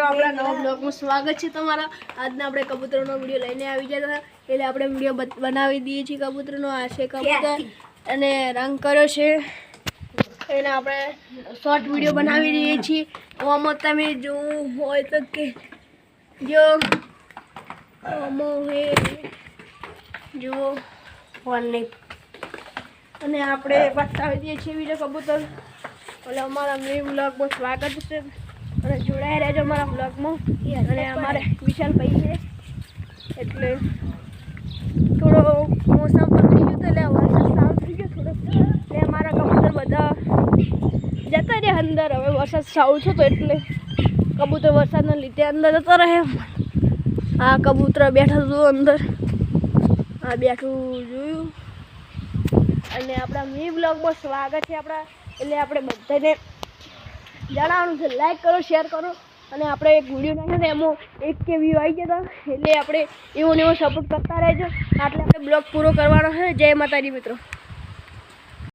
આપણા નવા બ્લોગમાં સ્વાગત છે તમારા। આજના આપણે કબૂતરનો વિડીયો લઈને આવી ગયા હતા, એટલે આપણે વિડીયો બનાવી દઈએ છીએ કબૂતરનો। આ છે કબૂતર અને રંગ કર્યો છે, એને આપણે શોર્ટ વિડીયો બનાવી દઈએ છીએ। આમાં તમે જોવું હોય તો કે જો જુઓ ફોન નહીં, અને આપણે બતાવી દઈએ છીએ વિડીયો કબૂતર। એટલે અમારા ન્યૂ બ્લોગમાં સ્વાગત છે, અને જોડાઈ રહેજો અમારા બ્લોગમાં। અને અમારે વિશાલભાઈ છે, એટલે થોડો મોસમ પકડી ગયો એટલે વરસાદ સારો થઈ ગયો થોડો, એટલે અમારા કબૂતર બધા જતા રહ્યા અંદર। હવે વરસાદ સારું છે તો એટલે કબૂતર વરસાદના લીધે અંદર જતો રહે। આ કબૂતર બેઠા હતું અંદર, આ બેઠું જોયું। અને આપણા મી બ્લોગમાં સ્વાગત છે આપણા, એટલે આપણે બધાને જણાવવાનું છે લાઈક કરો, શેર કરો। અને આપણે એક વિડીયો નાખ્યો એમાં 1K વ્યૂ આવી ગયા હતા, એટલે આપણે એવો ને એવો સપોર્ટ કરતા રહેજો। આટલે આપણે બ્લોગ પૂરો કરવાનો છે। જય માતાજી મિત્રો।